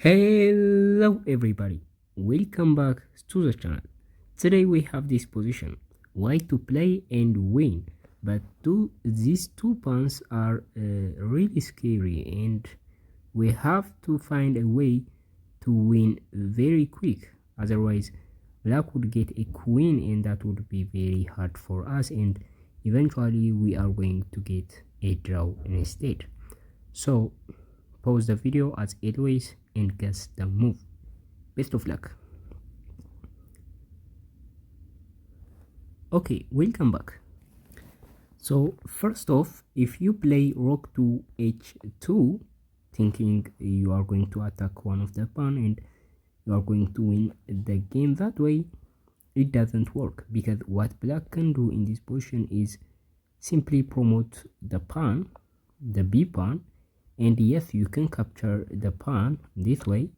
Hello everybody, welcome back to the channel. Today we have this position, why to play and win, but these two pawns are really scary and we have to find a way to win very quick, otherwise black would get a queen and that would be very hard for us and eventually we are going to get a draw instead. So pause the video as always and guess the move. Best of luck. Okay, welcome back. So first off, if you play rook to h2 thinking you are going to attack one of the pawn and you are going to win the game that way, it doesn't work, because what black can do in this position is simply promote the pawn, the b pawn, and yes, you can capture the pawn this way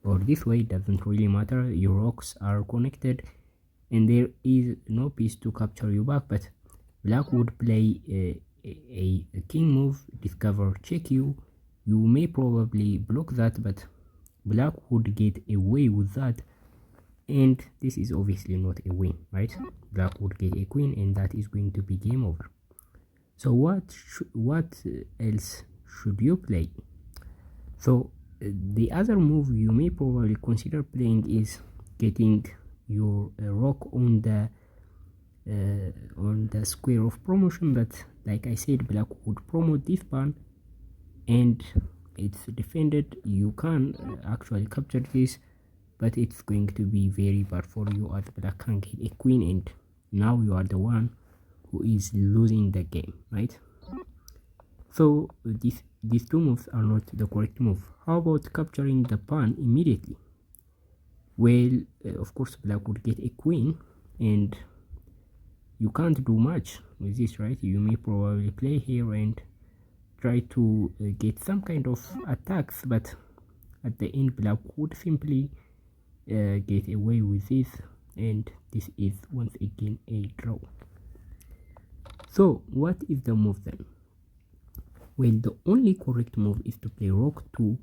or this way, doesn't really matter. Your rocks are connected and there is no piece to capture you back, but black would play a king move, discover check you may probably block that, but black would get away with that and this is obviously not a win, right? Black would get a queen and that is going to be game over. So what else should you play? So the other move you may probably consider playing is getting your rock on the square of promotion, but like I said, black would promote this pawn and it's defended. You can actually capture this, but it's going to be very bad for you as black can get a queen and now you are the one who is losing the game, right? So these two moves are not the correct move. How about capturing the pawn immediately? Well, of course black would get a queen and you can't do much with this, right? You may probably play here and try to get some kind of attacks, but at the end black would simply get away with this and this is once again a draw. So what is the move then? Well, the only correct move is to play rook to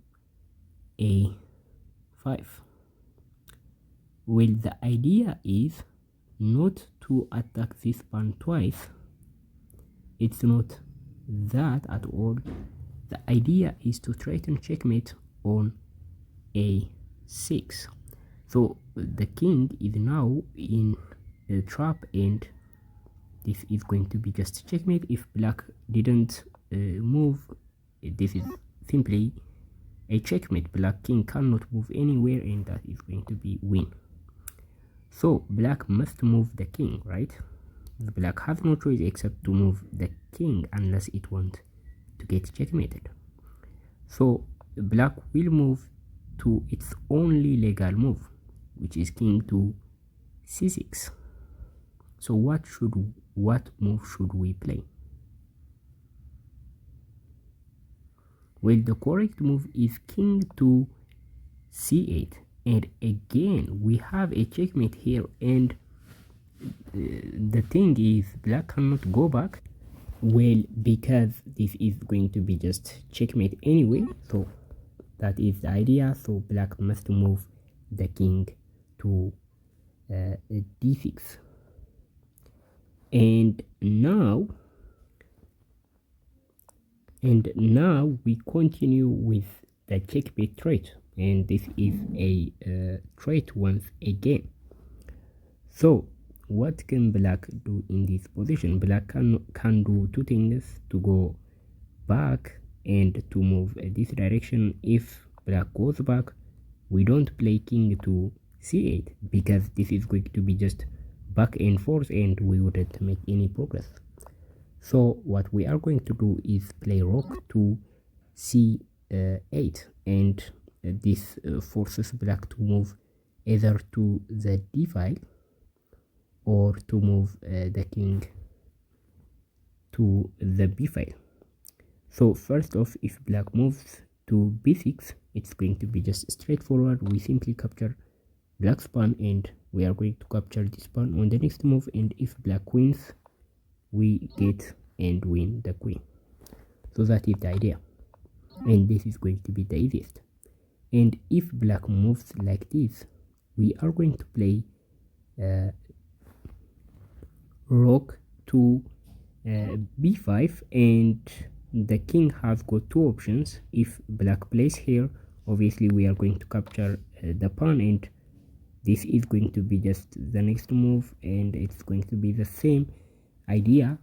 a5. Well, the idea is not to attack this pawn twice. It's not that at all. The idea is to threaten checkmate on a6. So the king is now in a trap and this is going to be just checkmate. If black didn't move, this is simply a checkmate. Black king cannot move anywhere and that is going to be win. So black must move the king, right? Black has no choice except to move the king unless it wants to get checkmated. So black will move to its only legal move, which is king to c6. So what move should we play? Well, the correct move is king to c8, and again we have a checkmate here, and the thing is black cannot go back, well, because this is going to be just checkmate anyway. So that is the idea. So black must move the king to d6, and now we continue with the checkmate trait, and this is a trait once again. So what can black do in this position? Black can do two things: to go back and to move this direction. If black goes back, we don't play king to c8 because this is going to be just back and forth and we wouldn't make any progress. So what we are going to do is play rook to c8, and this forces black to move either to the d file or to move the king to the b file. So first off, if black moves to b6, it's going to be just straightforward. We simply capture black's pawn and we are going to capture this pawn on the next move, and if black wins, we get and win the queen. So that is the idea, and this is going to be the easiest. And if black moves like this, we are going to play rook to b5, and the king has got two options. If black plays here, obviously we are going to capture the pawn, and this is going to be just the next move, and it's going to be the same idea.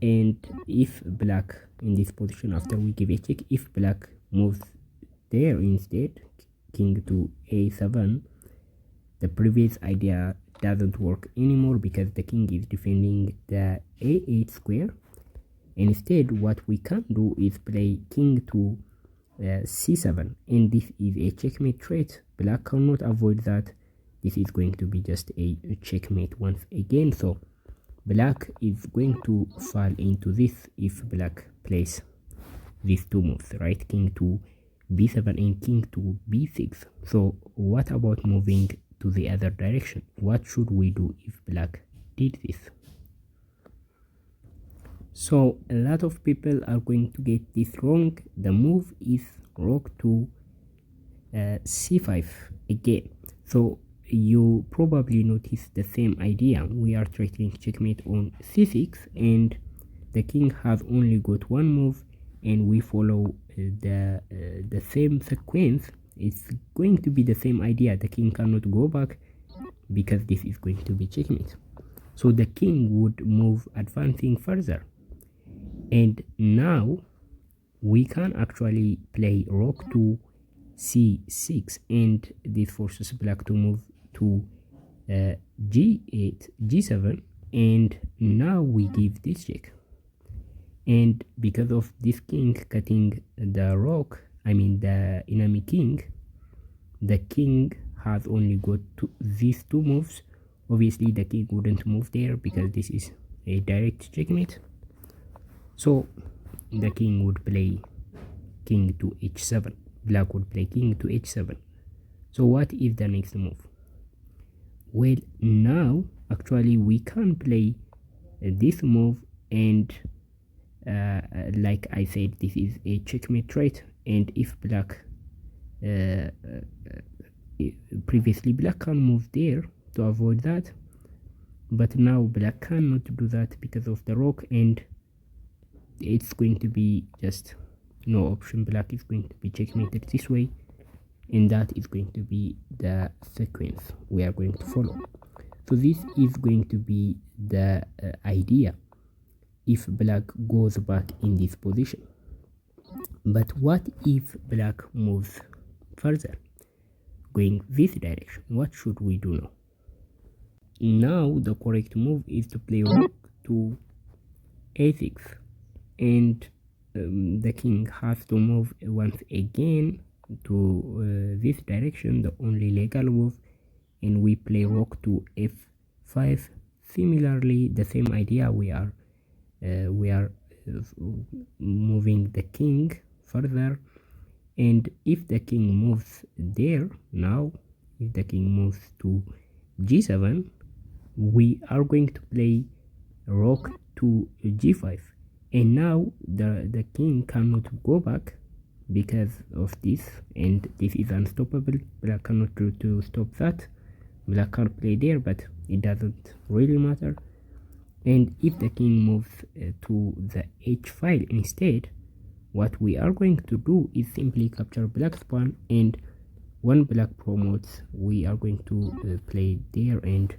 And if black in this position, after we give a check, if black moves there instead, king to a7, the previous idea doesn't work anymore because the king is defending the a8 square. Instead, what we can do is play king to c7, and this is a checkmate threat. Black cannot avoid that. This is going to be just a checkmate once again. So black is going to fall into this if black plays these two moves, right? King to b7 and king to b6. So what about moving to the other direction? What should we do if black did this? So a lot of people are going to get this wrong. The move is rook to c5 again. So you probably notice the same idea. We are threatening checkmate on c6, and the king has only got one move, and we follow the same sequence. It's going to be the same idea. The king cannot go back because this is going to be checkmate. So the king would move advancing further, and now we can actually play rook to c6, and this forces black to move to g8, g7, and now we give this check. And because of this king cutting the rook, I mean the enemy king, the king has only got these two moves. Obviously the king wouldn't move there because this is a direct checkmate. So the king would play king to h7. Black would play king to h7. So what is the next move? Well, now actually we can play this move, and like I said, this is a checkmate threat. And if black previously black can move there to avoid that, but now black cannot do that because of the rook, and it's going to be just no option. Black is going to be checkmated this way, and that is going to be the sequence we are going to follow. So this is going to be the idea if black goes back in this position. But what if black moves further, going this direction? What should we do now? Now the correct move is to play rook to a6, and the king has to move once again to this direction, the only legal move, and we play rook to f5. Similarly, the same idea. We are moving the king further, and if the king moves there, now if the king moves to g7, we are going to play rook to g5, and now the king cannot go back because of this, and this is unstoppable. Black cannot do to stop that. Black can't play there, but it doesn't really matter. And if the king moves to the h file instead, what we are going to do is simply capture black's pawn, and when black promotes, we are going to play there and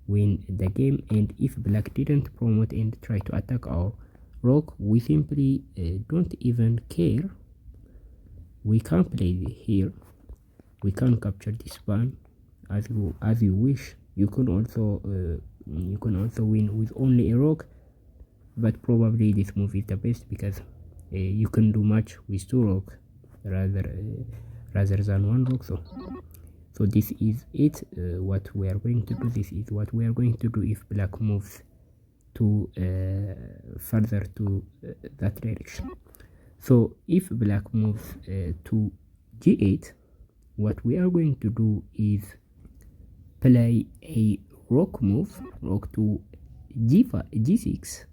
win the game. And if black didn't promote and try to attack our rook, we simply don't even care. We can play here. We can capture this pawn as you wish. You can also win with only a rook, but probably this move is the best because you can do much with two rook rather than one rook. So this is it. What we are going to do. This is what we are going to do if black moves to further to that direction. So if black moves to g8, what we are going to do is play a rook move, rook to g5, g6,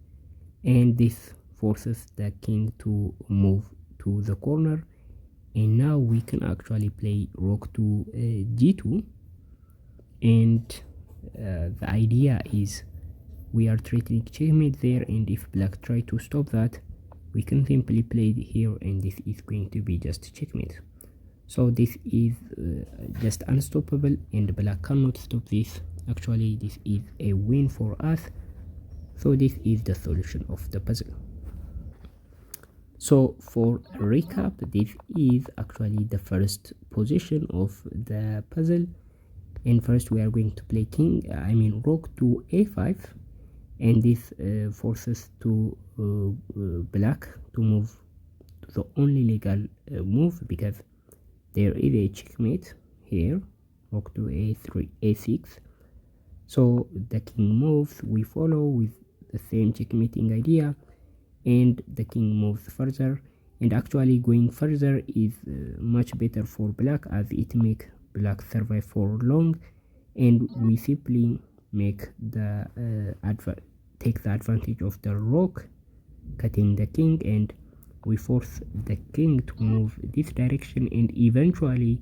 and this forces the king to move to the corner, and now we can actually play rook to g2, and the idea is we are threatening checkmate there, and if black try to stop that, we can simply play here, and this is going to be just checkmate. So this is just unstoppable, and black cannot stop this. Actually, this is a win for us. So this is the solution of the puzzle. So for recap, this is actually the first position of the puzzle, and first we are going to play rook to a5, and this forces to black to move to the only legal move, because there is a checkmate here, rook to a3 a6. So the king moves, we follow with the same checkmating idea, and the king moves further, and actually going further is much better for black, as it make black survive for long, and we simply make the take the advantage of the rook cutting the king, and we force the king to move this direction, and eventually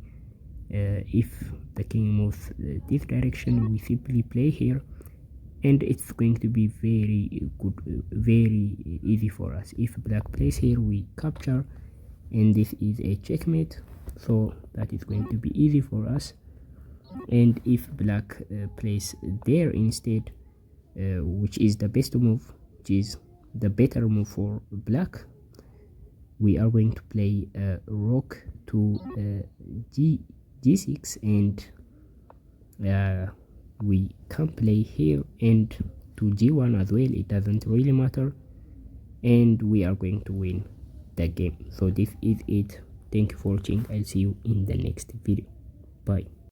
if the king moves this direction, we simply play here, and it's going to be very good, very easy for us. If black plays here, we capture, and this is a checkmate, so that is going to be easy for us. And if black plays there instead, which is the best move, which is the better move for black, we are going to play rook to g6, and we can play here, and to g1 as well, it doesn't really matter, and we are going to win the game. So this is it. Thank you for watching. I'll see you in the next video. Bye.